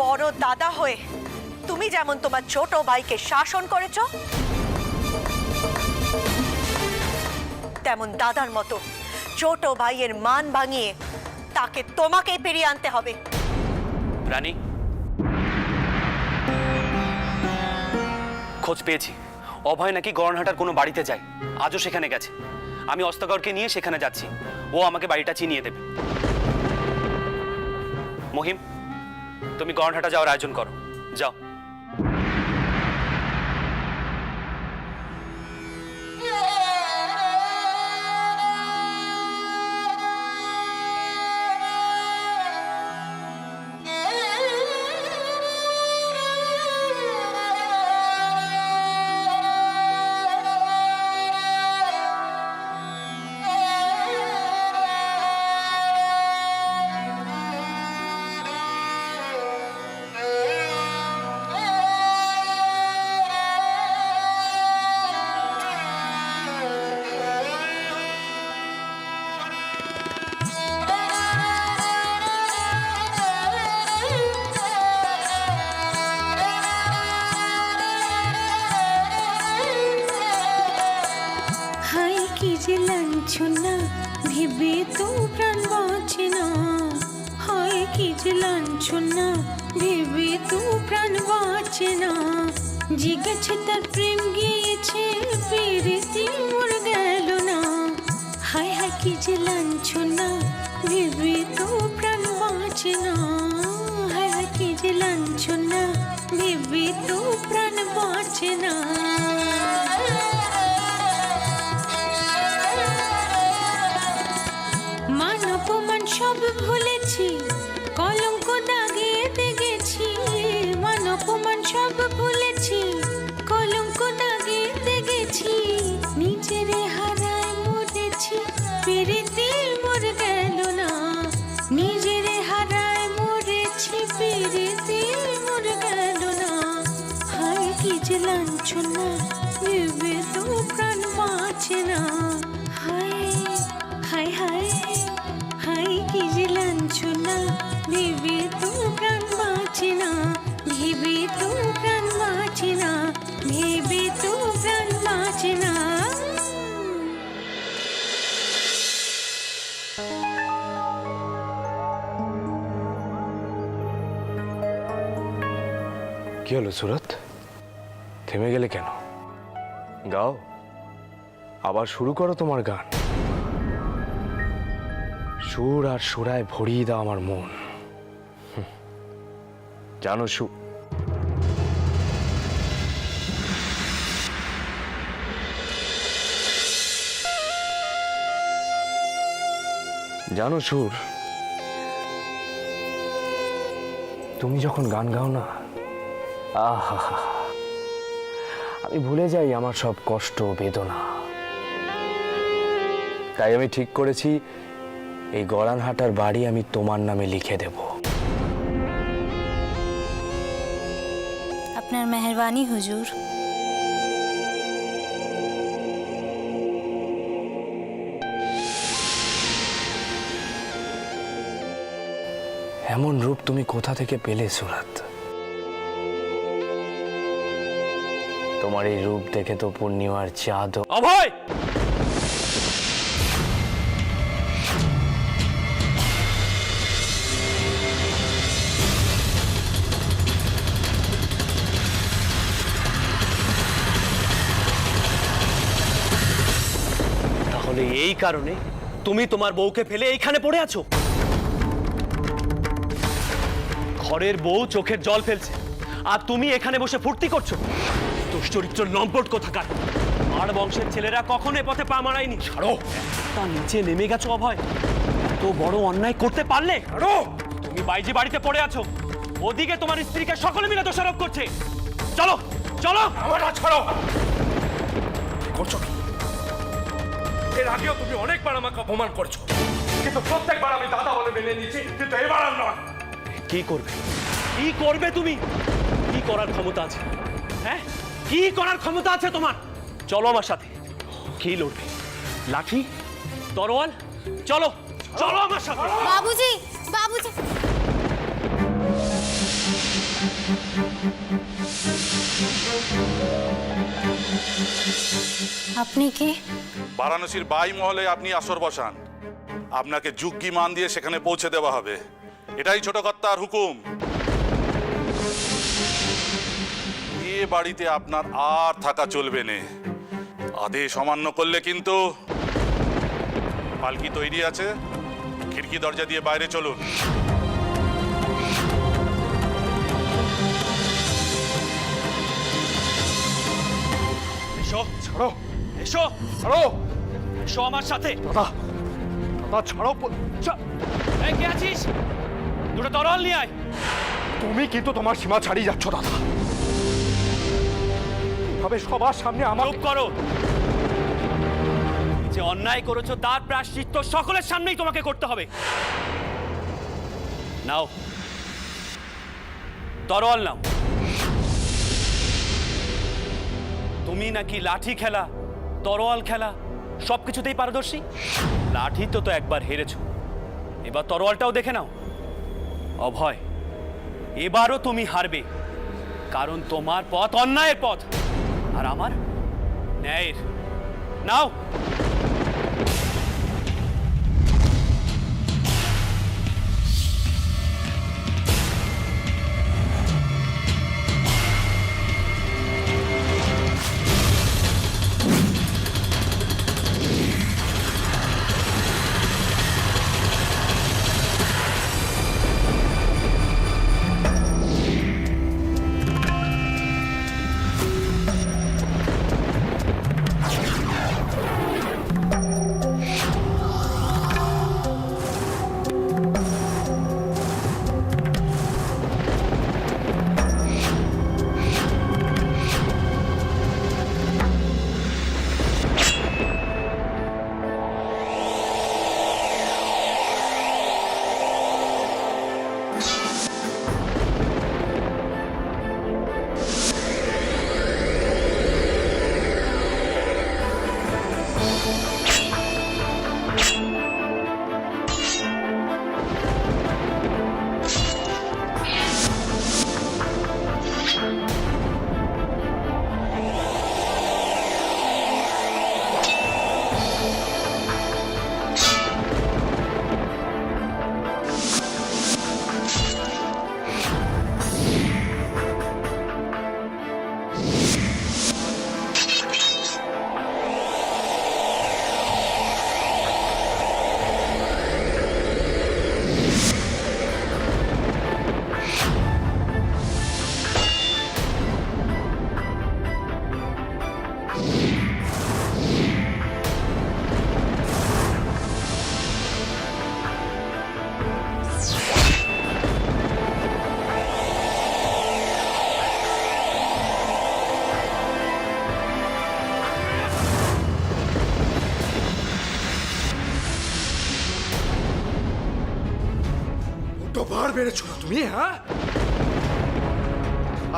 বড় দাদা হয়ে তুমি যেমন তোমার ছোট ভাইকে শাসন করেছো, তেমন দাদার মতো ছোট ভাইয়ের মান ভাঙিয়ে তাকে তোমাকে ফিরিয়ে আনতে হবে। রানী, খোঁজ পেয়েছি অভয় নাকি গড়নহাটার কোনো বাড়িতে যায়, আজও সেখানে গেছে। আমি অস্তগরকে নিয়ে সেখানে যাচ্ছি, ও আমাকে বাড়িটা চিনিয়ে দেবে। মহিম, তুমি গড়নহাটা যাওয়ার আয়োজন করো, যাও। লাঞ্ছনা ভেবে তো প্রাণ বাঁচে না, হয় কি যে লাঞ্ছনা ভেবে তো প্রাণ বাঁচে না। জিগেছে তার প্রেম গিয়েছে পেরেতে মোর গেল না, হায় হায় কি যে লাঞ্ছনা ভেবে তো প্রাণ বাঁচে না, হায় হায় কি যে লাঞ্ছনা ভেবে তো প্রাণ বাঁচে না। সব ভুলেছি, কলঙ্ক দাগিয়ে দেখেছি, মান অপমান সব ভুলেছি, কলঙ্ক দাগিয়ে দেখেছি, নিজের হারায় মরেছি পেরেতে মোর গেল না, নিজের হারায় মরেছি পেরেতে মোর গেল না, হায় কি যে লাঞ্ছনা ভেবে তো প্রাণ বাঁচে না, হায় হায় হায় হায় কি যে লাঞ্ছনা ভেবে তো প্রাণ বাঁচে না, ভেবে তো প্রাণ বাঁচে না, ভেবে তো প্রাণ বাঁচে না। কি হলো সুরত, থেমে গেলে কেন? গাও, আবার শুরু করো তোমার গান। সুর আর সুরায় ভরিয়ে দাও আমার মন। জানো জানো সুর, তুমি যখন গান গাও না, আহা, আমি ভুলে যাই আমার সব কষ্ট বেদনা। তাই আমি ঠিক করেছি এই গড়নহাটার বাড়ি আমি তোমার নামে লিখে দেব। আপনার মেহেরবানি হুজুর। এমন রূপ তুমি কোথা থেকে পেলে সুরত? তোমার এই রূপ দেখে তো পূর্ণিমার চাঁদ। অভয়, তাহলে এই কারণে তুমি তোমার বউকে ফেলে এইখানে পড়ে আছো? ঘরের বউ চোখের জল ফেলছে আর তুমি এখানে বসে ফুর্তি করছো? দুশ্চরিত্র লম্পট কোথাকার। আর বংশের ছেলেরা কখনো এ পথে পা মারায়নি। ছাড়ো, তার নিচে নেমে গেছো অভয়। এত বড় অন্যায় করতে পারলে? ছাড়ো, তুমি বাইজি বাড়িতে পড়ে আছো, ওদিকে তোমার স্ত্রীকে সকলে মিলে দোষারোপ করছে। চলো চলো। আমার ছাড়ো। করছো কি? এর আগেও তুমি অনেকবার আমাকে অপমান করেছো, কিন্তু প্রত্যেকবার আমি দাদা বলে মেনে নিয়েছি, কিন্তু এবার আর নয়। কি করবে? কি করবে তুমি? কি করার ক্ষমতা আছে? হ্যাঁ, কি করার ক্ষমতা আছে তোমার? চলো আমার সাথে। কি লড়বে? লাঠি, তরোয়াল? চলো চলো আমার সাথে। বাবুজি, বাবুজি। আপনি কি? বারাণসীর বাই মহলে আপনি আসর বসান, আপনাকে যুগ্গি মান দিয়ে সেখানে পৌঁছে দেওয়া হবে। এটাই ছোট কর্তার হুকুম। এ বাড়িতে আপনার আর থাকা চলবে না। আদেশ অমান্য করলে কিন্তু পালকি তৈরি আছে, খিড়কি দরজা দিয়ে বাইরে চলুন। এসো, ছাড়ো, এসো, ছাড়ো এসো আমার সাথে। দাদা, দাদা ছাড়ো। এই কে আছিস? দুটো তরল নিয়ে আয়। তুমি কিন্তু তোমার সীমা ছাড়িয়ে যাচ্ছ দাদা। এভাবে সবার সামনে আমার চুপ করো। যে অন্যায় করেছো তার প্রায়শ্চিত্ত সকলের সামনেই তোমাকে করতে হবে। নাও তরোয়াল নাও। তুমি নাকি লাঠি খেলা, তরোয়াল খেলা সবকিছুতেই পারদর্শী। লাঠি তো একবার হেরেছো, এবার তরোয়ালটাও দেখে নাও। অভয়, এবারও তুমি হারবে, কারণ তোমার পথ অন্যায়ের পথ আর আমার ন্যায়ের। নাও। বার বেড়েছো না তুমি, হ্যাঁ?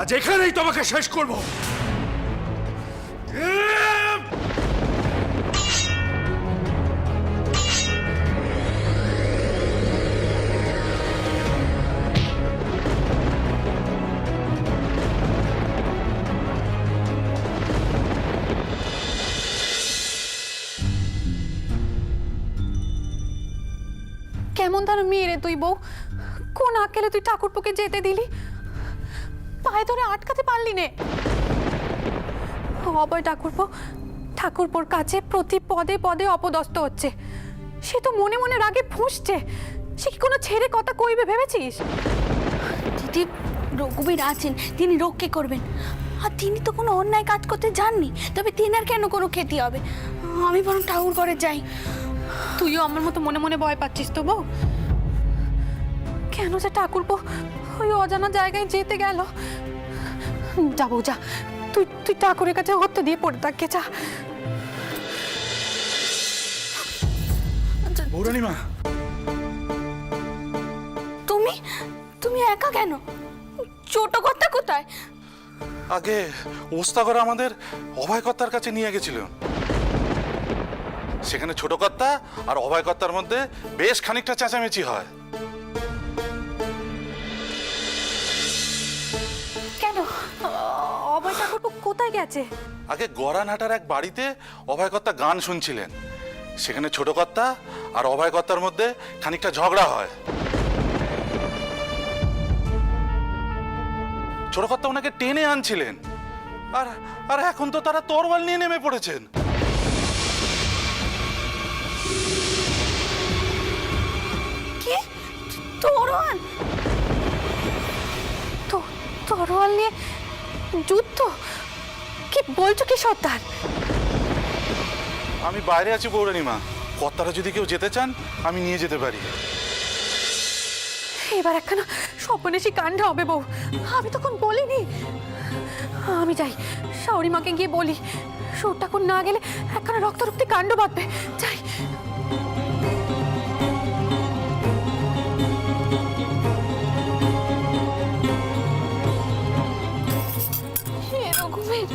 আজ এখানেই তোমাকে শেষ করবো। কেমন তার মেয়ে রে তুই বউ? কোন আকেলে তুই ঠাকুরপোকে যেতে দিলি? পায়ে ধরে আটকাতে পারলি নে। অভয় ঠাকুরপোর কাছে প্রতি পদে পদে অপদস্থ হচ্ছে। সে তো মনে মনে রাগে ফুঁসছে। সে কি কোনো ছেড়ে কথা কইবে ভেবেছিস? দিদি, রঘুবীর আছেন, তিনি রক্ষে করবেন। আর তিনি তো কোনো অন্যায় কাজ করতে যাননি, তবে তিনার কেন কোনো ক্ষতি হবে? আমি বরং ঠাকুর ঘরে যাই। তুইও আমার মতো মনে মনে ভয় পাচ্ছিস তো বউ? কেন যে ঠাকুরপো ওই অজানা জায়গায় যেতে গেল? যা বউ যা, তুই ঠাকুরের কাছে হত্যা দিয়ে পড়ে থাককে যা। বৌরানীমা, তুমি একা কেন? ছোট কর্তা কোথায়? আগে ওস্তাগর আমাদের অভয়কর্তার কাছে নিয়ে গেছিল। সেখানে ছোট কর্তা আর অভয়কর্তার মধ্যে বেশ খানিকটা চেঁচামেচি হয়। কেন অভয় ঠাকুর কোথায় গেছে? আগে গড়ানহাটার এক বাড়িতে অভয়কর্তা গান শুনছিলেন, সেখানে ছোট কর্তা আর অভয়কর্তার মধ্যে খানিকটা ঝগড়া হয়। ছোট কর্তা ওনাকে টেনে আনছিলেন, আর আর এখন তো তারা তরোয়াল নিয়ে নেমে পড়েছেন। কি তরোয়াল? তরোয়াল নিয়ে যুদ্ধ? কি বলছো কি সর্দার? আমি বাইরে আছি পৌরাণিমা, কর্তারা যদি কেউ যেতে চান আমি নিয়ে যেতে পারি। এবার একখানা সর্বনেশী কাণ্ড হবে বউ, আমি তখন বলিনি। আমি যাই শাওরি মাকে গিয়ে বলি, সুর ঠাকুর না গেলে একখানা রক্তারক্তি কাণ্ড বাঁধবে। যাই। হে রঘুবীর,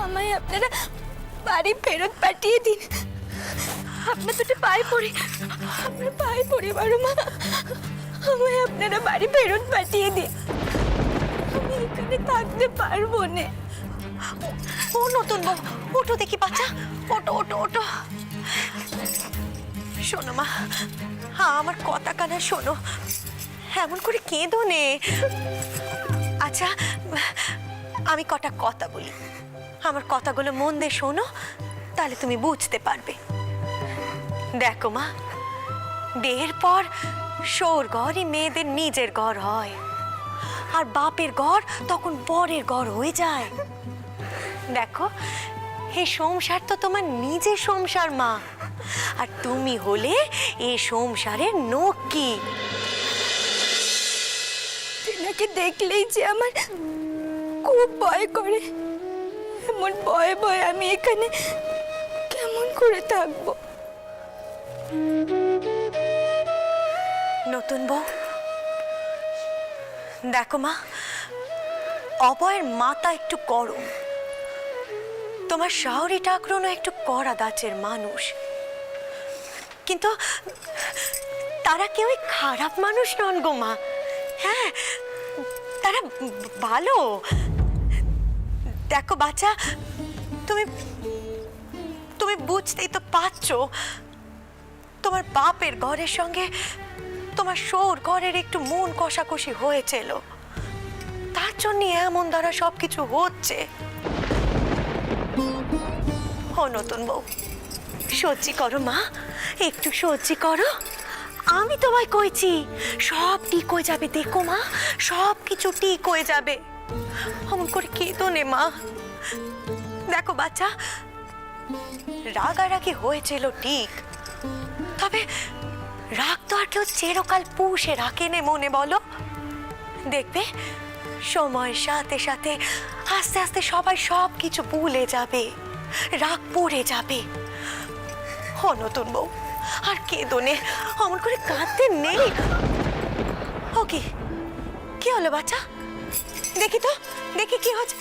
আমায় আপনারা বাড়ি ফেরত পাঠিয়ে দিন। আপনার দুটো পায়ে পড়ি, আপনার পায়ে পড়ি বড় মা, আমায় আপনারা বাড়ি ফেরত পাঠিয়ে দিন। আমি এখানে থাকতে পারবো না। ও নতুন বউ, ওঠো দেখি বাচ্চা, ওটো ওটো ওটো। শোনো মা, হ্যাঁ আমার কথা কানা শোনো, এমন করে কেঁদো নে। আচ্ছা আমি কটা কথা বলি, আমার কথাগুলো মন দিয়ে শোনো, তাহলে তুমি বুঝতে পারবে। দেখো মা, বিয়ের পর শোর ঘরই মেয়েদের নিজের ঘর হয়, আর বাপের ঘর তখন বরের ঘর হয়ে যায়। দেখো এই সংসার তো তোমার নিজের সংসার মা, আর তুমি হলে এই সংসারের নকি। তেনাকে দেখলেই যে আমার খুব ভয় করে, এমন ভয়ে ভয়ে আমি এখানে কেমন করে থাকবো? নতুন বউ, দেখো মা, অভয়ের মাথা একটু গরম, তোমার শাওরি ঠাকুরনও একটু কড়া দাঁচের মানুষ, কিন্তু তারা কেউই খারাপ মানুষ নন গো মা। হ্যাঁ তারা ভালো। দেখো বাচ্চা, তুমি তুমি বুঝতেই তো পারছো, তোমার বাপের ঘরের সঙ্গে তোমার শোর ঘরের একটু মন কষাকষি হয়েছিল, তার জন্য এমন দ্বারা সবকিছু হচ্ছে। ও নতুন বউ, সহ্য করো মা, একটু সহ্য করো। আমি তোমায় কইছি সব ঠিক হয়ে যাবে, দেখো মা সব কিছু ঠিক হয়ে যাবে। অমন করে কেঁদো নে মা। দেখো বাচ্চা, রাগারাগি হয়েছিল ঠিক, তবে রাগ তো আর কেউ চিরকাল পুষে রাখে নে মনে, বলো? দেখবে সময়ের সাথে সাথে আস্তে আস্তে সবাই সব কিছু ভুলে যাবে, রাগ পড়ে যাবে। ও নতুন বউ, আর কেঁদো নে, অমন করে কাঁদতে নেই। ও কি হলো বাচ্চা? দেখি তো, দেখি কি হচ্ছে।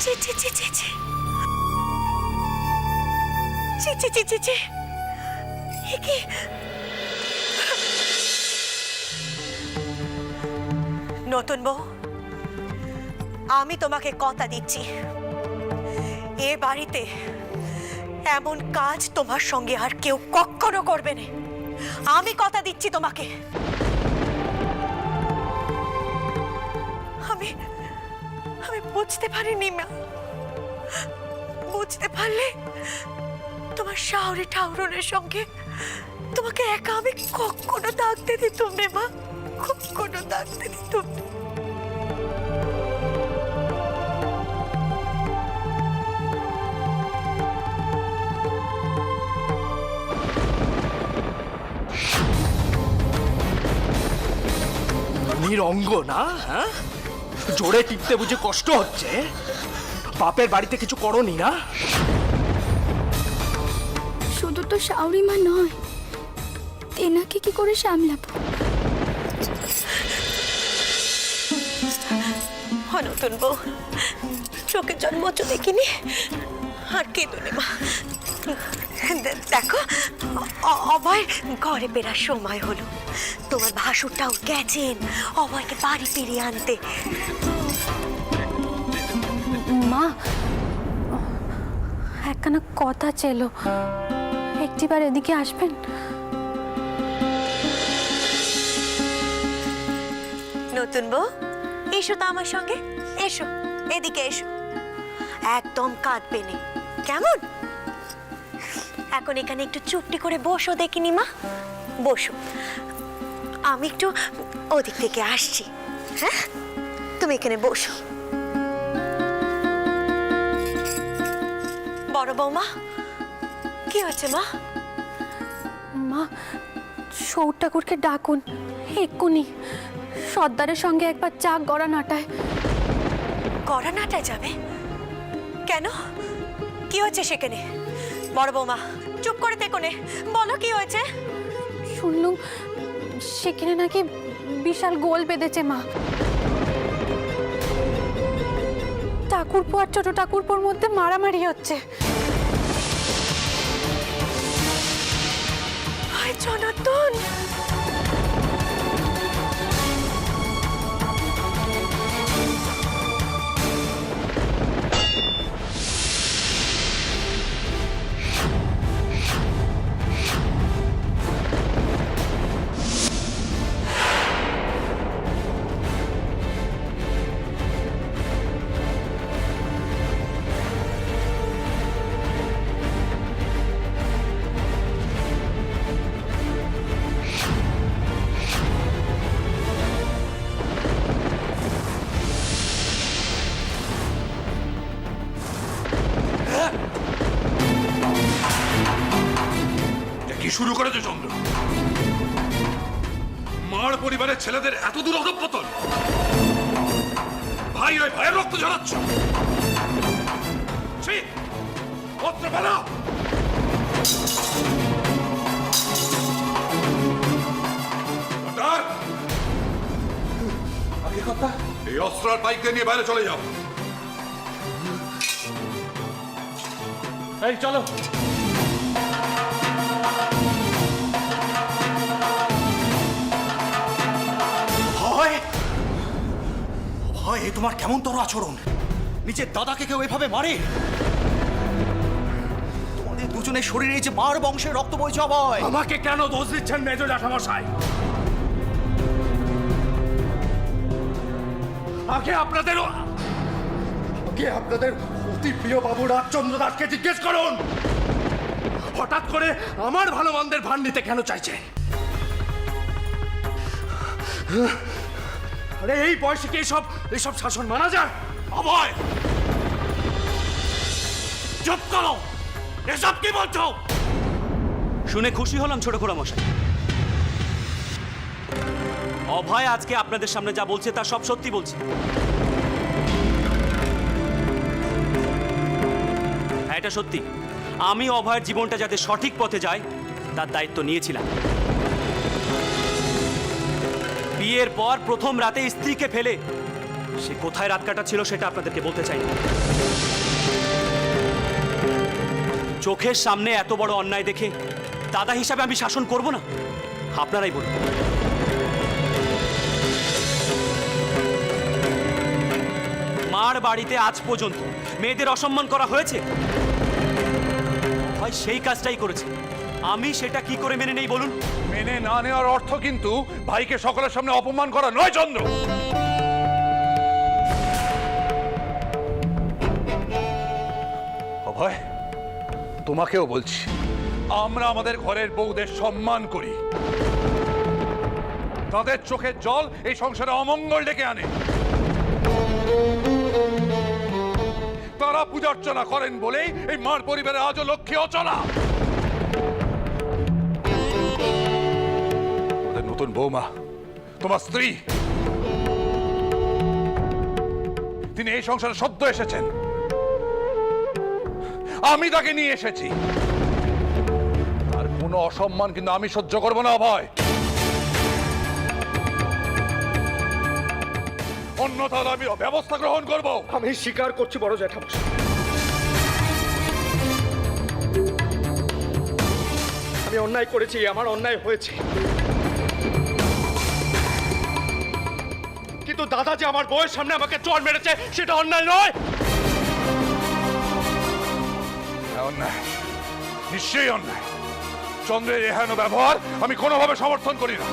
ছি ছি ছি ছি ছি ছি ছি ছি ছি ছি, এ কি? নতুন বউ, আমি তোমাকে কথা দিচ্ছি, এ বাড়িতে এমন কাজ তোমার সঙ্গে আর কেউ কখনো করবে না। আমি কথা দিচ্ছি তোমাকে। আমি বুঝতে পারিনি মা, বুঝতে পারলে তোমার শাওরি ঠাউরনের সঙ্গে তোমাকে একা আমি কখনো থাকতে দিতাম না মা, কখনো থাকতে দিতাম না। নিরঙ্গ না, হ্যাঁ? জোরে টিপতে বুঝে কষ্ট হচ্ছে। বাপের বাড়িতে কিছু করনি না? শুধু তো শাওরি মা নয়, তেনাকে কি করে সামলাবো? নতুন বউ, চোখে জন্মচ দেখিনি আর কেঁদুনে মা। দেখো অভয় ঘরে বেরার সময় হলো, তোমার ভাসুরটাও গেছেন অভয়কে বাড়ি ফিরিয়ে আনতে। মা, একখানা কথা ছিল, একটিবার এদিকে আসবেন? নতুন বউ, এসো তো আমার সঙ্গে, এসো এদিকে এসো, একদম কাঁদবে না, কেমন? এখন এখানে একটু চুপটি করে বসো দেখিনি মা, বসো, আমি একটু ওদিক থেকে আসছি। হ্যাঁ, তুমি এখানে বসো। বড় বৌমা, কি হয়েছে মা? মা, সৌর ঠাকুরকে ডাকুন এক্ষুনি। সর্দারের সঙ্গে একবার চা গড়া নাটায়। গড়া নাটায় যাবে কেন? কি হয়েছে সেখানে? বড় বৌমা চুপ করে থেকো নে, বলো কি হয়েছে? শুনলুম সেখানে নাকি বিশাল গোল বেঁধেছে মা। ঠাকুরপো আর ছোট ঠাকুরপোর মধ্যে মারামারি হচ্ছে। হায় জনার্দন, কি শুরু করেছে চন্দ্র? মার পরিবারের ছেলেদের এত দূর অধঃপতন? ভাই ওই ভাইয়ের রক্ত ঝরাচ্ছ? অস্ত্র ফেলা! এই অস্ত্র আর বাইককে নিয়ে বাইরে চলে যাও। এই চলো। হয় এ তোমার কেমন তোর আচরণ? নিজের দাদাকে কেউ এভাবে মারে? তোমাদের দুজনের শরীরে যে মার বংশের রক্ত বইছে অভয়। আমাকে কেন দোষ দিচ্ছেন মেজো জ্যাঠামশাই? আগে আপনাদের অতি প্রিয় বাবু রাজচন্দ্র দাসকে জিজ্ঞেস করুন, হঠাৎ করে আমার ভালো মন্দের ভার নিতে কেন চাইছে? আরে এই বয়সে কি এইসব শাসন মানা যায়? অভয়, চুপ করো! এসব কি বলছো? শুনে খুশি হলাম ছোট খুড়া মশাই। অভয় আজকে আপনাদের সামনে যা বলছে তা সব সত্যি বলছে। হ্যাঁ, এটা সত্যি। আমি অভয়ের জীবনটা যাতে সঠিক পথে যায় তার দায়িত্ব নিয়েছিলাম। বিয়ের পর প্রথম রাতে স্ত্রীকে ফেলে সে কোথায় রাত কাটাচ্ছিল সেটা আপনাদেরকে বলতে চাই না। চোখের সামনে এত বড় অন্যায় দেখে দাদা হিসাবে আমি শাসন করব না? আপনারাই বলুন। মার বাড়িতে আজ পর্যন্ত মেয়েদের অসম্মান করা হয়েছে? হয় সেই কাজটাই করেছে, আমি সেটা কি করে মেনে নেই বলুন? মেনে না নেওয়ার অর্থ কিন্তু ভাইকে সকলের সামনে অপমান করা নয় চন্দ্র। অভয়, তোমাকেও বলছি, আমরা আমাদের ঘরের বউদের সম্মান করি। তাদের চোখের জল এই সংসারে অমঙ্গল ডেকে আনে। তারা পূজার্চনা করেন বলেই এই মার পরিবারে আজও লক্ষ্মী অচলা। ওদের নতুন বৌমা, তোমার স্ত্রী, তিনি এই সংসারে সদ্য এসেছেন, আমি তাকে নিয়ে এসেছি। আর কোনো অসম্মান কিন্তু আমি সহ্য করবো না অভয়। অন্যথা আমি ব্যবস্থা গ্রহণ করব। আমি স্বীকার করছি বড় জ্যাঠামশাই, আমি অন্যায় করেছি, আমার অন্যায় হয়েছে। কিন্তু দাদা যে আমার বউয়ের সামনে আমাকে চড় মেরেছে সেটা অন্যায় নয়। অন্যায়, নিশ্চয়ই অন্যায়। চন্দ্রের এহেন ব্যবহার আমি কোনোভাবে সমর্থন করি না।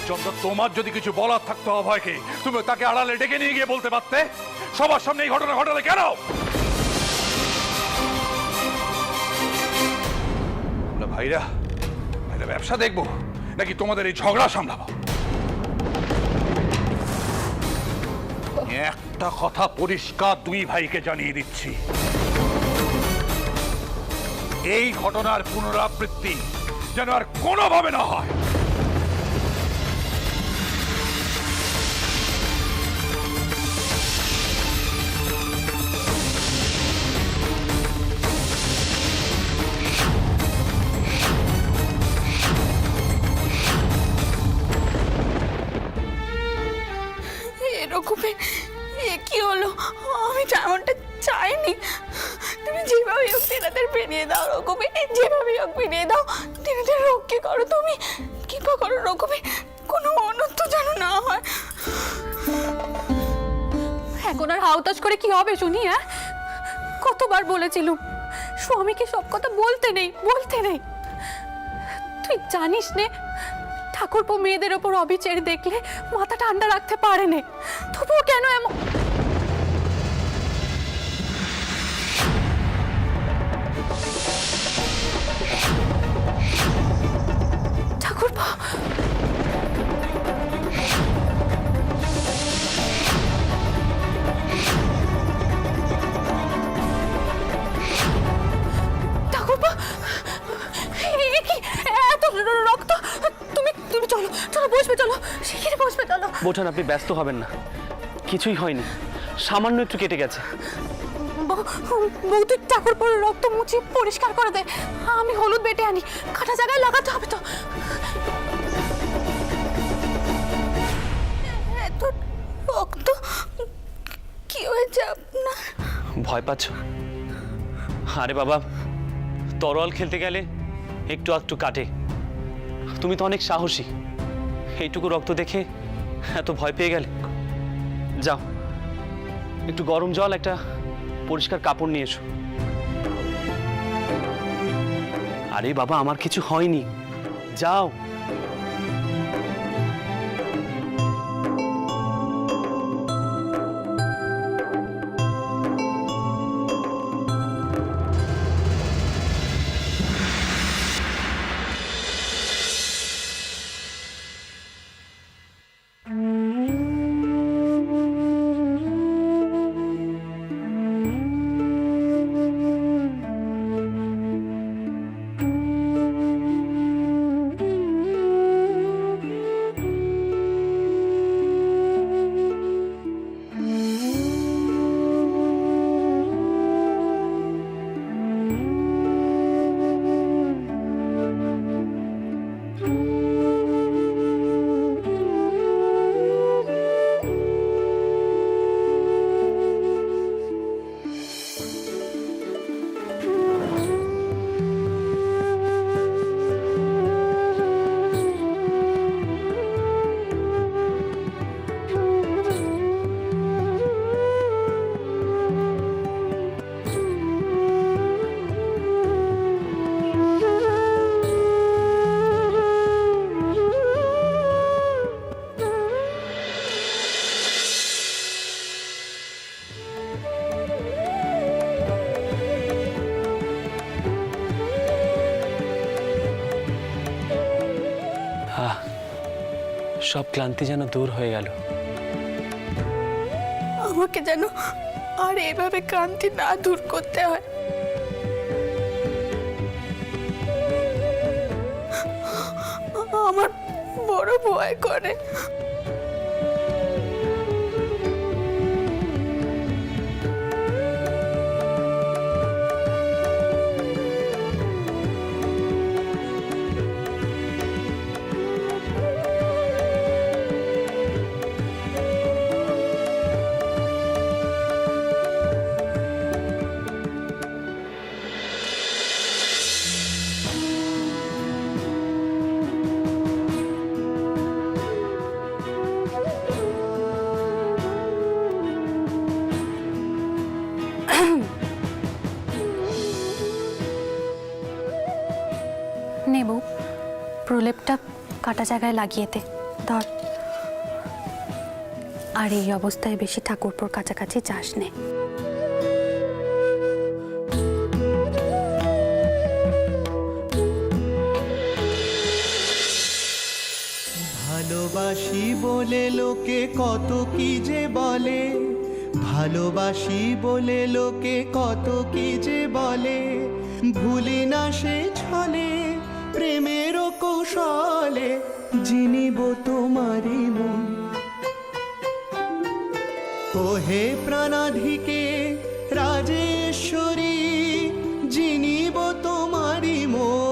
চন্দ্র, তোমার যদি কিছু বলার থাকতো অভয়কে, তুমি তাকে আড়ালে ডেকে নিয়ে গিয়ে বলতে পারতে সবার সামনে এই ঘটনা ঘটালে কেন? আমরা ভাইরা ব্যবসা দেখবো নাকি তোমাদের এই ঝগড়া সামলাবো? একটা কথা পরিষ্কার দুই ভাইকে জানিয়ে দিচ্ছি, এই ঘটনার পুনরাবৃত্তি যেন আর কোনোভাবে না হয়। এরকমের এ কি হলো? আমি তেমনটা চাইনি। তুমি যেভাবে হোক তেনাদের বেরিয়ে দাও রকমে, যেভাবে হোক বেরিয়ে দাও। তেনাদের রক্ষে করো, তুমি কৃপা করো রকমে, কোনো অনর্থ যেন না হয়। এখন আর হাউতাস করে কি হবে শুনি? হ্যাঁ, কতবার বলেছিলুম স্বামীকে সব কথা বলতে নেই, বলতে নেই। তুই জানিস নে ঠাকুরপো মেয়েদের ওপর অবিচার দেখলে মাথা ঠান্ডা রাখতে পারে না, তবুও কেন এমন? ঠাকুরপো, ঠাকুরপো, এ কি এত রক্ত? তুমি তুমি চলো, চলো বসবে, চলো শিগগিরই বসবে, চলো। বোঠান, আপনি ব্যস্ত হবেন না, কিছুই হয়নি, সামান্য একটু কেটে গেছে। বউ তুই ঠাকুরপোর রক্ত মুছিয়ে পরিষ্কার করে দে, আমি হলুদ বেটে আনি, কাটা জায়গায় লাগাতে হবে তো। এত রক্ত কি হয়েছে আপনার? ভয় পাচ্ছ? আরে বাবা, তরোয়াল খেলতে গেলে একটু একটু কাটে, তুমি তো অনেক সাহসী, এইটুকু রক্ত দেখে এত ভয় পেয়ে গেলে। যাও, একটু গরম জল, একটা পরিষ্কার কাপড় নিয়ে এসো। আরে বাবা, আমার কিছু হয়নি, যাও। সব ক্লান্তি যেন দূর হয়ে গেল। আমাকে যেন আর এভাবে ক্লান্তি না দূর করতে হয়। আমার বড় ভয় করে। নেবু প্রলেপটা কাটা জায়গায় লাগিয়ে দে, ধর। আর এই অবস্থায় বেশি ঠাকুরপুর কাছাকাছি যাস নে। ভালোবাসি বলে লোকে কত কি যে বলে, ভালোবাসি বলে লোকে কত কি যে বলে, ভুলি না সে ছলে প্রেমের কৌশলে, জিনিব তোমারই মন। ওহে প্রাণাধিকে রাজেশ্বরী, জিনিব তোমারই মন।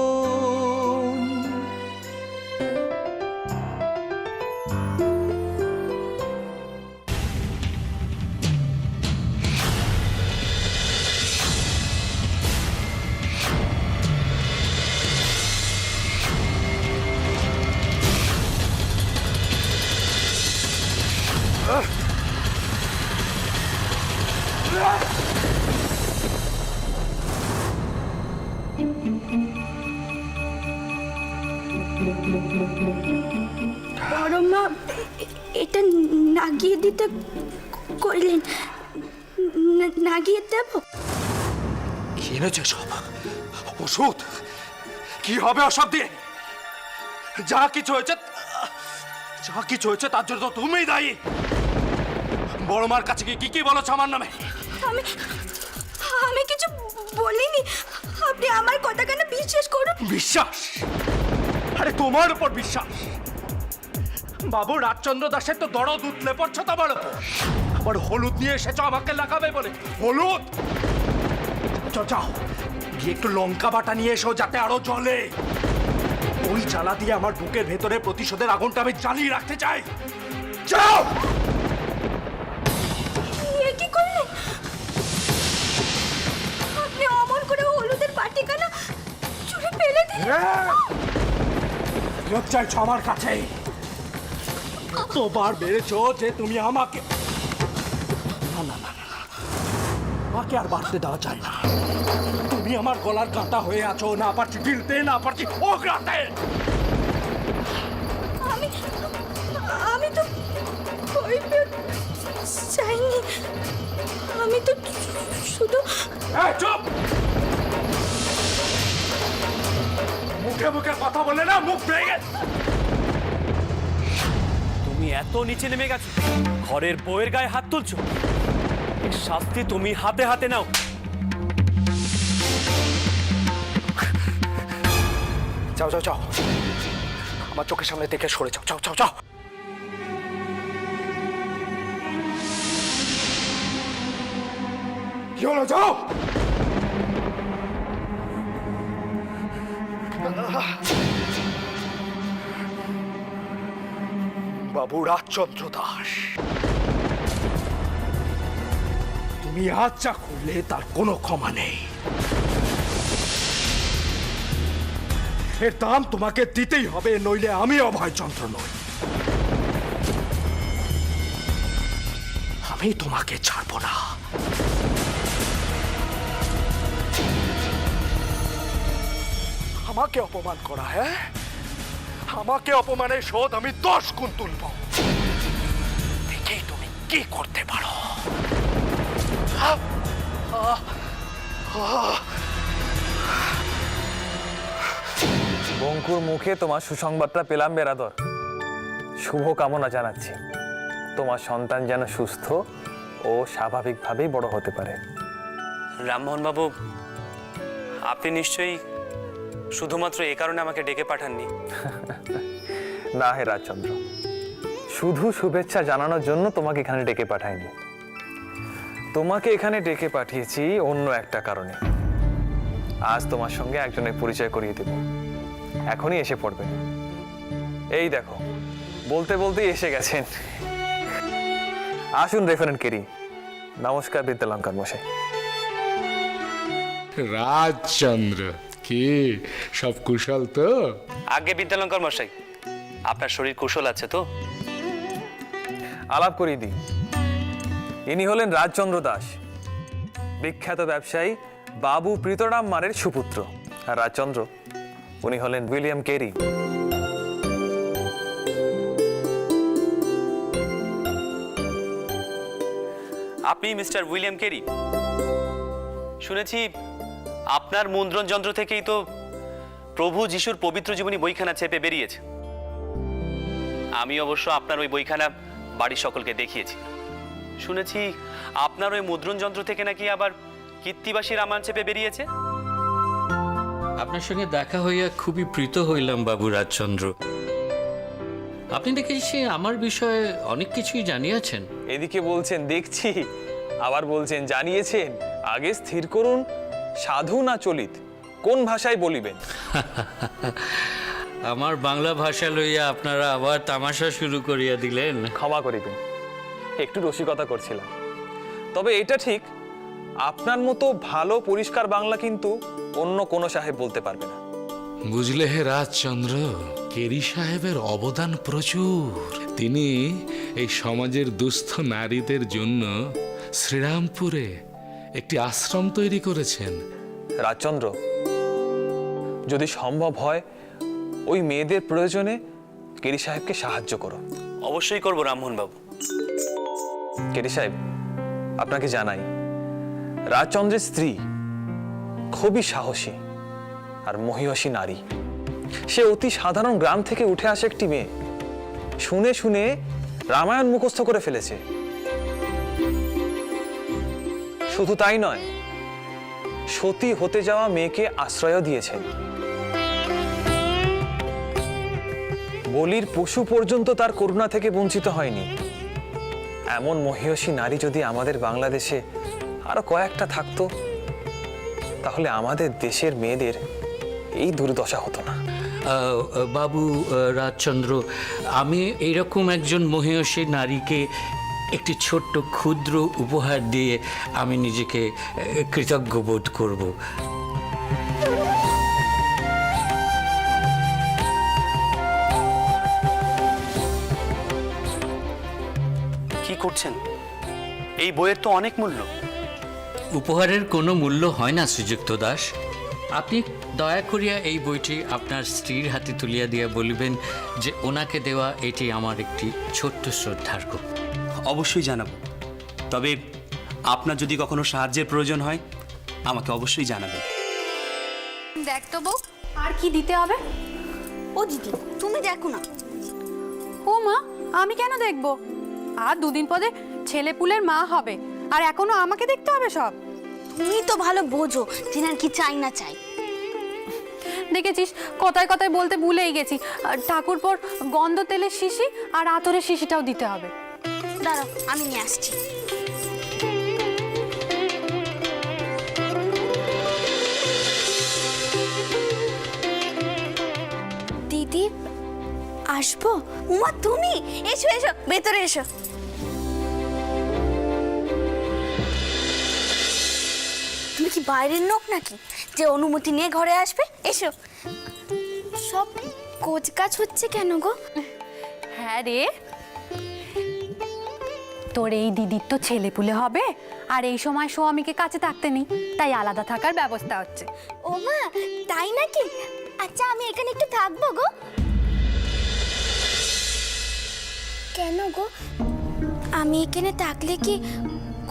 বড় মা এটা নাগিয়ে দিতে কইলেন, নাগিয়ে দেব? কি এনেছে সব? ওষুধ? কি হবে ওসব দিয়ে? যা কিছু হয়েছে তার জন্য তো তুমিই দায়ী। বড় মার কাছে কি কি বলেছো আমার নামে? আমি আমি কিছু বলিনি, আপনি আমার কথা কেন বিশ্বাস করুন। বিশ্বাস? আরে তোমার উপর বিশ্বাস? বাবু রাজচন্দ্র দাসের তো দরদ উতলে পড়ছো তোমার উপর। আবার হলুদ নিয়ে এসেছো আমাকে লাগাবে বলে। হলুদ? যাও গিয়ে একটু লঙ্কা বাটা নিয়ে এসো যাতে আরো জ্বলে। ওই জ্বালা দিয়ে আমার বুকের ভেতরে প্রতিশোধের আগুনটা আমি জ্বালিয়ে রাখতে চাই। যাও। এ কি করলেন আপনি? অমন করে হলুদের পাটিখানা ছুঁড়ে ফেলে দিলেন। লোক চাইছো আমার কাছে? কতবার বেড়েছো যে তুমি আমাকে না না না না, আমাকে আর বাড়তে দেওয়া যায় না। তুমি আমার গলার কাঁটা হয়ে আছো, না পারছি গিলতে, না পারছি ওগড়াতে। আমি আমি তো চাইনি, আমি তো শুধু। এই চুপ! মুখে মুখে কথা বলে না মুখ ভেঙে। তুমি এত নিচে নেমে গেছো, ঘরের বউয়ের গায়ে হাত তুলছো। এর শাস্তি তুমি হাতে হাতে নাও। যাও যাও যাও, আমার চোখের সামনে দেখে সরে যাও। যাও যাও যাও। কি হলো? যাও। বাবু রাজচন্দ্র দাস, তুমি আজ যা করলে তার কোনো ক্ষমা নেই। এর দাম তোমাকে দিতেই হবে, নইলে আমি অভয়চন্দ্র নই। আমি তোমাকে ছাড়বো না। আমাকে অপমান করা, হ্যাঁ? আমাকে অপমানের শোধ আমি 10 গুণ তুলব। দেখি তুমি কি করতে পারো। বঙ্কুর মুখে তোমার সুসংবাদটা পেলাম বেরাদর। শুভ কামনা জানাচ্ছি তোমার সন্তান যেন সুস্থ ও স্বাভাবিকভাবেই বড় হতে পারে। রামমোহন বাবু, আপনি নিশ্চয়ই শুধুমাত্র এ কারণে আমাকে ডেকে পাঠাননি। না হে রাজচন্দ্র, শুধু শুভেচ্ছা জানানোর জন্য তোমাকে এখানে ডেকে পাঠাইনি। তোমাকে এখানে ডেকে পাঠিয়েছি অন্য একটা কারণে। আজ তোমার সঙ্গে একজনের পরিচয় করিয়ে দেব, এখনই এসে পড়বে। এই দেখো, বলতে বলতেই এসে গেছেন। আসুন রেফারেন্ট কেরি। নমস্কার বিদ্যালঙ্কার মশাই। রাজচন্দ্র, কি সব কুশল তো? আগে বিদ্যালঙ্কর মশাই, আপনার শরীর কুশল আছে তো? আলাপ করিয়ে দিই। ইনি হলেন রাজচন্দ্র দাস, বিখ্যাত ব্যবসায়ী বাবু প্রীতরাম মারের সুপুত্র। আর রাজচন্দ্র, উনি হলেন উইলিয়াম কেরি। আপনি মিস্টার উইলিয়াম কেরি? শুনেছি আপনার মুদ্রণ যন্ত্র থেকেই তো প্রভু যিশুর পবিত্র জীবনী বইখানা চেপে বেরিয়েছে। আমি অবশ্য আপনার ওই বইখানা বাড়ির সকলকে দেখিয়েছি। শুনেছি আপনার ওই মুদ্রণ যন্ত্র থেকে নাকি আবার কীর্তিবাসী রামায়ণ চেপে বেরিয়েছে। আপনার সঙ্গে দেখা হইয়া খুবই প্রীত হইলাম বাবু রাজচন্দ্র। আপনি দেখেছি আমার বিষয়ে অনেক কিছুই জানিয়েছেন। এদিকে বলছেন দেখছি, আবার বলছেন জানিয়েছেন। আগে স্থির করুন, সাধু না চলিত, কোন ভাষায় বলিবেন? আমার বাংলা ভাষা লইয়া আপনারা আবার তামাশা শুরু করিয়া দিলেন। ক্ষমা করিবেন, একটু রসিকতা করছিলাম। তবে এটা ঠিক, আপনার মতো ভালো পরিষ্কার বাংলা কিন্তু অন্য কোনো সাহেব বলতে পারবে না। বুঝলে হে রাজচন্দ্র, কেরি সাহেবের অবদান প্রচুর। তিনি এই সমাজের দুস্থ নারীদের জন্য শ্রীরামপুরে একটি আশ্রম তৈরি করেছেন। রাজচন্দ্র, যদি সম্ভব হয় ওই মেয়েদের প্রয়োজনে কেরি সাহেবকে সাহায্য করো। অবশ্যই করবো রামমোহন বাবু। কেরি সাহেব, আপনাকে জানাই, রাজচন্দ্রের স্ত্রী খুবই সাহসী আর মহিয়সী নারী। সে অতি সাধারণ গ্রাম থেকে উঠে আসে একটি মেয়ে, শুনে শুনে রামায়ণ মুখস্থ করে ফেলেছে। শুধু তাই নয়, সতী হতে যাওয়া মেয়েকে আশ্রয় দিয়েছেন। বলির পশু পর্যন্ত তার করুণা থেকে বঞ্চিত হয়নি। এমন মহিয়সী নারী যদি আমাদের বাংলাদেশে আরো কয়েকটা থাকতো, তাহলে আমাদের দেশের মেয়েদের এই দুর্দশা হতো না। বাবু রাজচন্দ্র, আমি এইরকম একজন মহিয়সী নারীকে একটি ছোট্ট ক্ষুদ্র উপহার দিয়ে আমি নিজেকে কৃতজ্ঞ বোধ করব। কি করছেন? এই বইয়ের তো অনেক মূল্য। উপহারের কোনো মূল্য হয় না শ্রীযুক্ত দাস। আপনি দয়া করিয়া এই বইটি আপনার স্ত্রীর হাতে তুলিয়া দিয়া বলিবেন যে ওনাকে দেওয়া এটি আমার একটি ছোট্ট শ্রদ্ধার্ঘ্য। অবশ্যই জানাবো। তবে আপনার যদি কখনো সাহায্যের প্রয়োজন হয় আমাকে অবশ্যই জানাবেন। দেখ তো বউ, আর কি দিতে হবে? ও দিদি, তুমি দেখো না। ও মা, আমি কেন দেখবো? আর দুদিন পরে ছেলে পুলের মা হবে, আর এখনো আমাকে দেখতে হবে সব? তুমি তো ভালো বোঝো জিনার কি চাই না চাই। দেখেছিস, কথায় কথায় বলতে ভুলেই গেছি। ঠাকুরপোর গন্ধ তেলের শিশি আর আতরের শিশিটাও দিতে হবে। দাঁড়াও, আমি নিয়ে আসছি। দিদি, আসবো? উমা তুমি এসো এসো, ভেতরে এসো। তুমি কি বাইরের লোক নাকি যে অনুমতি নিয়ে ঘরে আসবে? এসো। সব কোচ কাজ হচ্ছে কেন গো? হ্যাঁ রে, তোর এই দিদির তো ছেলেপুলে হবে, আর এই সময় স্বামীকে কাছে থাকতে নেই, তাই আলাদা থাকার ব্যবস্থা হচ্ছে। ও মা, তাই নাকি? আচ্ছা, আমি এখানে একটু থাকবো গো। কেন গো, আমি এখানে থাকলে কি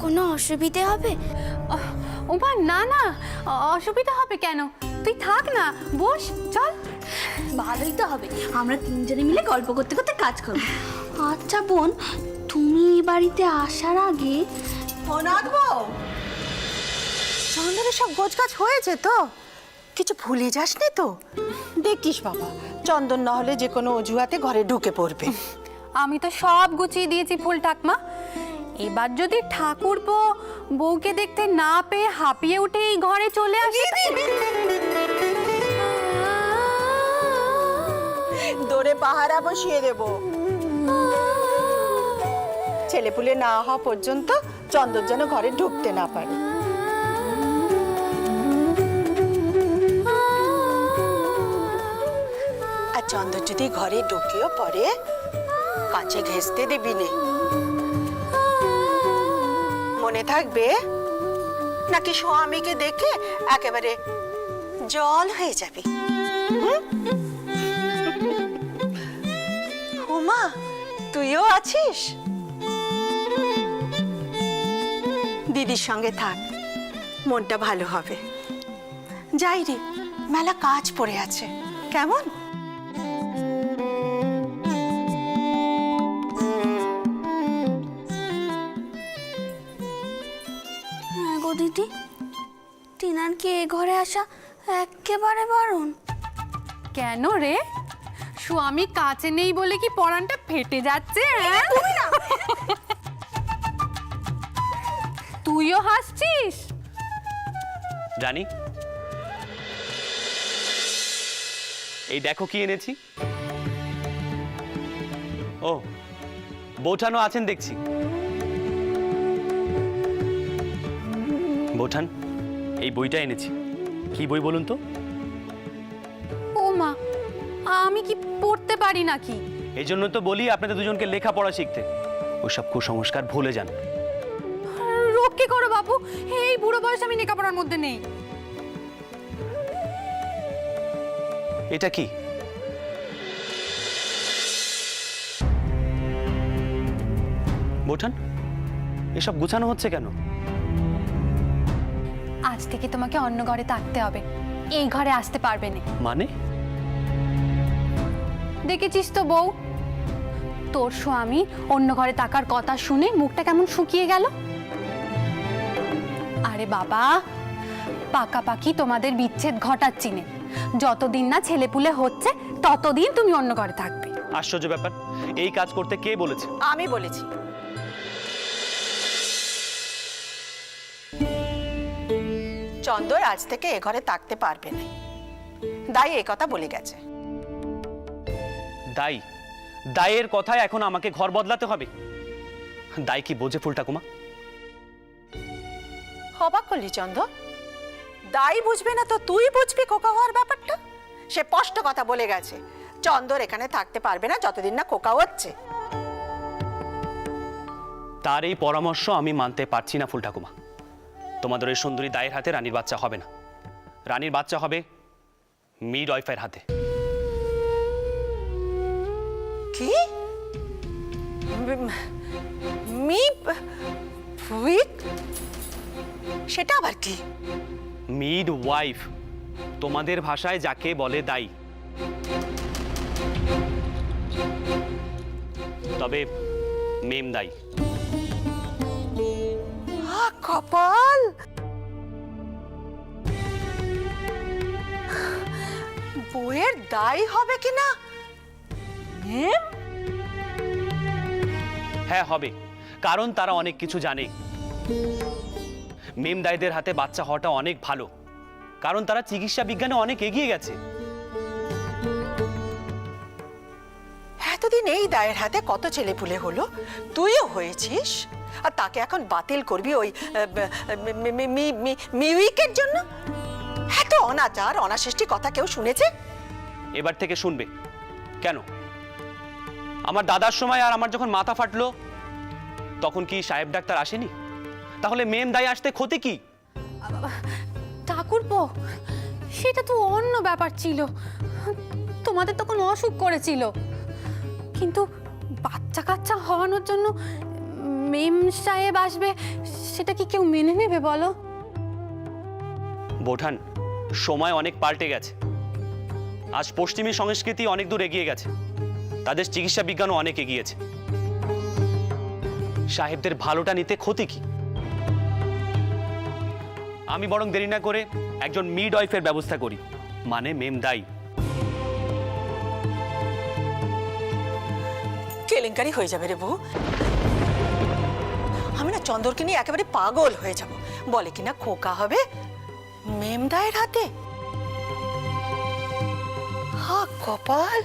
কোনো অসুবিধে হবে? ও মা, না না, অসুবিধা হবে কেন? তুই থাক না, বস, চল। ভালোই তো হবে, আমরা তিনজনে মিলে গল্প করতে করতে কাজ করব। আচ্ছা বোন, তুমি এই বাড়িতে আসার আগে অনাথ বউ, চন্দনের সব গোছগাছ হয়েছে তো? কিছু ভুলে যাসনি তো? দেখিস বাবা, চন্দন না হলে যে কোনো অজুহাতে ঘরে ঢুকে পড়বে। আমি তো সব গুছিয়ে দিয়েছি ফুল ঠাকমা। এবার যদি ঠাকুরপো বউকে দেখতে না পেয়ে হাঁপিয়ে উঠে এই ঘরে চলে আসে, দৌড়ে পাহারা বসিয়ে দেব। ছেলেপুলে না হওয়া পর্যন্ত চন্দন যেন ঘরে ঢুকতে না পারে। আর চন্দন যদি ঘরে ঢুকেও পড়ে, কাছে ঘেঁষতে দিবি নে। মনে থাকবে নাকি স্বামীকে দেখে একেবারে জল হয়ে যাবে? উমা, তুইও আছিস? দিদির সঙ্গে থাক, মনটা ভালো হবে। যাই রে, মেলা কাজ পড়ে আছে। কেমন? হ্যাঁ গো দিদি, টিনার কি এ ঘরে আসা একেবারে বারণ? কেন রে? স্বামী কাছে নেই বলে কি পরানটা ফেটে যাচ্ছে? তুইও হাসছিস? জানি। এই দেখো কি এনেছি। ও, বৌঠানও আছেন দেখছি। বৌঠান, এই বইটা এনেছি। কি বই বলুন তো? ও মা, আমি কি পড়তে পারি নাকি? এই জন্য তো বলি আপনাদের দুজনকে লেখাপড়া শিখতে। ওইসব কুসংস্কার ভুলে যান। রক্ষে করো বাবু, এই বুড়ো বয়স আমি লেখাপড়ার মধ্যে নেই। এটা কি? বৌঠান, এসব গুছানো হচ্ছে কেন? আজ থেকে তোমাকে অন্য ঘরে থাকতে হবে, এই ঘরে আসতে পারবে না। মানে? দেখেছিস তো বউ, তোর স্বামী অন্য ঘরে থাকার কথা শুনে মুখটা কেমন শুকিয়ে গেল। আরে বাবা, পাকাপাকি তোমাদের বিচ্ছেদ ঘটাচ্ছি নে। যতদিন না ছেলেপুলে হচ্ছে ততদিন তুমি অন্য ঘরে থাকবে। আশ্চর্য ব্যাপার, এই কাজ করতে কে বলেছে? আমি বলেছি। চন্দন আজ থেকে এ ঘরে থাকতে পারবে না। দাই এ কথা বলে গেছে। দাই? দায়ের কথায় এখন আমাকে ঘর বদলাতে হবে? দাই কি বোঝে ফুল ঠাকুমা? অবাক করলি চন্দন? দাই বুঝবে না তো তুই বুঝবি খোকা হওয়ার ব্যাপারটা? সে স্পষ্ট কথা বলে গেছে, চন্দন এখানে থাকতে পারবে না যতদিন না খোকা হচ্ছে। তার এই পরামর্শ আমি মানতে পারছি না ফুল ঠাকুমা। তোমাদের ওই সুন্দরী দায়ের হাতে রানীর বাচ্চা হবে না। রানীর বাচ্চা হবে মিড ওয়াইফের হাতে। কি? মি উইক? সেটা আবার কি? মিড ওয়াইফ তোমাদের ভাষায় যাকে বলে দাই। তবে মেম দাই। কপাল! বউয়ের দায় হবে কিনা? মেম? হ্যাঁ হবে, কারণ তারা অনেক কিছু জানে। মেম দাইদের হাতে বাচ্চা হওয়াটা অনেক ভালো, কারণ তারা চিকিৎসা বিজ্ঞানে অনেক এগিয়ে গেছে। এতদিন এই দায়ের হাতে কত ছেলেপুলে হলো, তুইও হয়েছিস, আর তাকে এখন বাতিল করবি ওই মিউইকের জন্য? এত অনাচার অনাসৃষ্টি কথা কেউ শুনেছে? এবার থেকে শুনবে। কেন? আমার দাদার সময় আর আমার যখন মাথা ফাটলো তখন কি সাহেব ডাক্তার আসেনি? তাহলে মেম দাই আসতে ক্ষতি কি? ঠাকুরপো, সেটা তো অন্য ব্যাপার ছিল। তোমাদের তখন অসুখ করেছিল, কিন্তু বাচ্চা কাচ্চা হওয়ানোর জন্য মেম সাহেব আসবে, সেটা কি কেউ মেনে নেবে বলো? বোঠান, সময় অনেক পাল্টে গেছে। আজ পশ্চিমী সংস্কৃতি অনেক দূর এগিয়ে গেছে, তাদের চিকিৎসা বিজ্ঞানও অনেক এগিয়েছে। সাহেবদের ভালোটা নিতে ক্ষতি কি? আমি বরং দেরি না করে একজন মিডওয়াইফের ব্যবস্থা করি, মানে মেমদাই। কেলেঙ্কারি হয়ে যাবে রে বউ। আমি না চন্দরকে নিয়ে একেবারে পাগল হয়ে যাব। বলে কিনা খোকা হবে মেমদায়ের হাতে। হা কপাল।